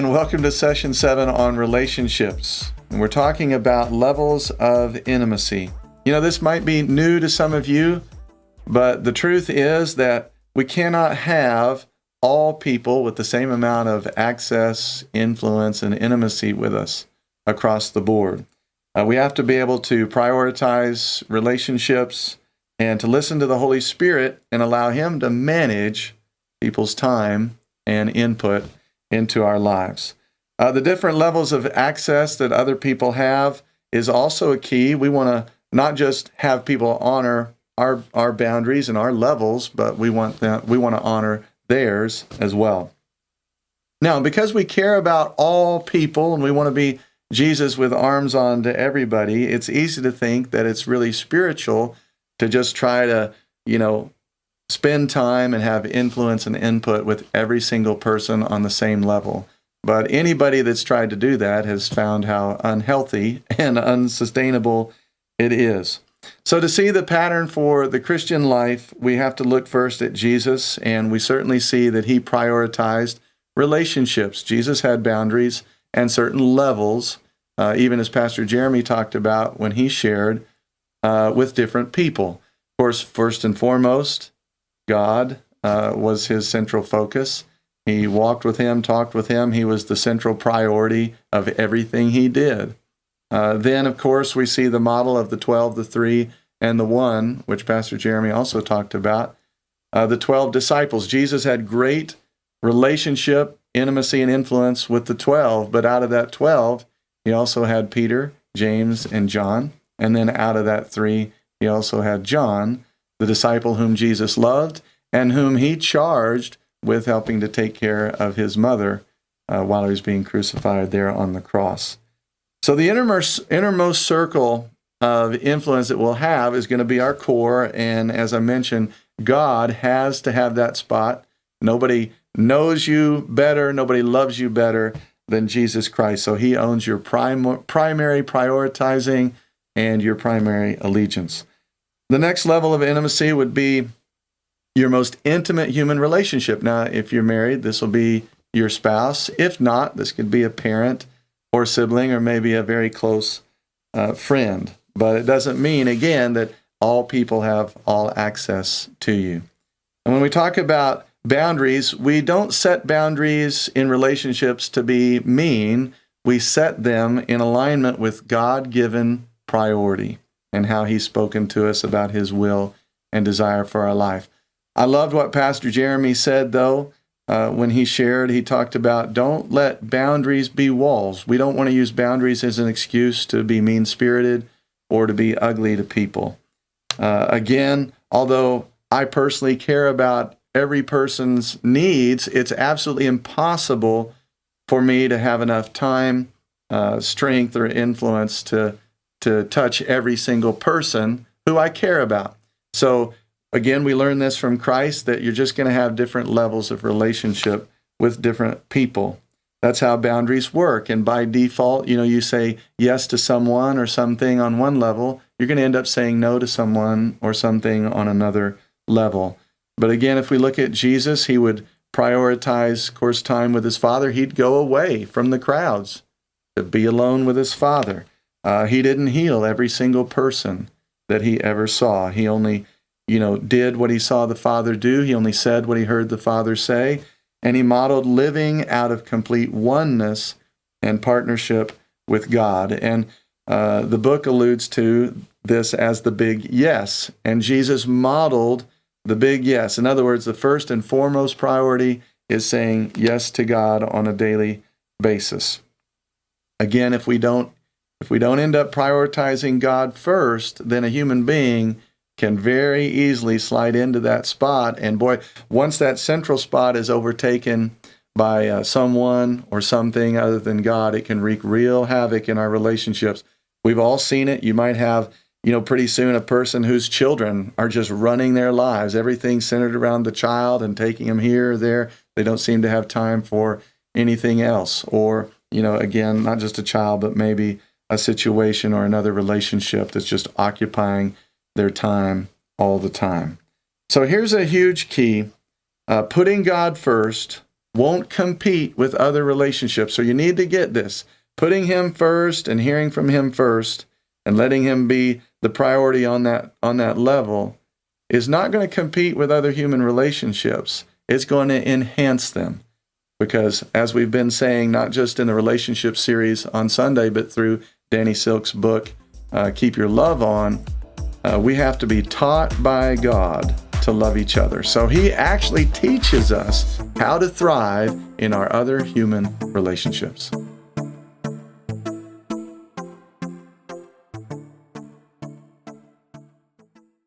and welcome to Session 7 on relationships. And we're talking about levels of intimacy. You know, this might be new to some of you, but the truth is that we cannot have all people with the same amount of access, influence, and intimacy with us across the board. We have to be able to prioritize relationships and to listen to the Holy Spirit and allow Him to manage people's time and input into our lives. The different levels of access that other people have is also a key. We want to not just have people honor our boundaries and our levels, but we want to honor theirs as well. Now, because we care about all people and we want to be Jesus with arms on to everybody, it's easy to think that it's really spiritual to just try to, spend time and have influence and input with every single person on the same level. But anybody that's tried to do that has found how unhealthy and unsustainable it is. So to see the pattern for the Christian life, we have to look first at Jesus, and we certainly see that He prioritized relationships. Jesus had boundaries and certain levels, even as Pastor Jeremy talked about when he shared with different people. Of course, first and foremost, God was His central focus. He walked with Him, talked with Him. He was the central priority of everything He did. Then, of course, we see the model of the 12, the 3, and the 1, which Pastor Jeremy also talked about. The 12 disciples. Jesus had great relationship, intimacy, and influence with the 12, but out of that 12, He also had Peter, James, and John. And then out of that 3, He also had John, the disciple whom Jesus loved and whom He charged with helping to take care of His mother while He was being crucified there on the cross. So the innermost circle of influence that we'll have is going to be our core, and as I mentioned, God has to have that spot. Nobody knows you better, nobody loves you better than Jesus Christ, so He owns your primary prioritizing and your primary allegiance. The next level of intimacy would be your most intimate human relationship. Now, if you're married, this will be your spouse. If not, this could be a parent or sibling or maybe a very close friend. But it doesn't mean, again, that all people have all access to you. And when we talk about boundaries, we don't set boundaries in relationships to be mean. We set them in alignment with God-given priority and how He's spoken to us about His will and desire for our life. I loved what Pastor Jeremy said, though, when he shared. He talked about don't let boundaries be walls. We don't want to use boundaries as an excuse to be mean-spirited or to be ugly to people. Again, although I personally care about every person's needs, it's absolutely impossible for me to have enough time, strength, or influence to touch every single person who I care about. So again, we learn this from Christ, that you're just going to have different levels of relationship with different people. That's how boundaries work. And by default, you say yes to someone or something on one level, you're going to end up saying no to someone or something on another level. But again, if we look at Jesus, He would prioritize, of course, time with His Father. He'd go away from the crowds to be alone with His Father. He didn't heal every single person that He ever saw. He only, did what He saw the Father do. He only said what He heard the Father say. And He modeled living out of complete oneness and partnership with God. And the book alludes to this as the big yes. And Jesus modeled the big yes. In other words, the first and foremost priority is saying yes to God on a daily basis. Again, if we don't end up prioritizing God first, then a human being can very easily slide into that spot. And boy, once that central spot is overtaken by someone or something other than God, it can wreak real havoc in our relationships. We've all seen it. You might have, pretty soon a person whose children are just running their lives. Everything's centered around the child and taking them here or there. They don't seem to have time for anything else. Or, again, not just a child, but maybe a situation or another relationship that's just occupying their time all the time. So here's a huge key. Putting God first won't compete with other relationships. So you need to get this. Putting Him first and hearing from Him first and letting Him be the priority on that level is not going to compete with other human relationships. It's going to enhance them. Because as we've been saying, not just in the relationship series on Sunday, but through Danny Silk's book, Keep Your Love On, we have to be taught by God to love each other. So He actually teaches us how to thrive in our other human relationships.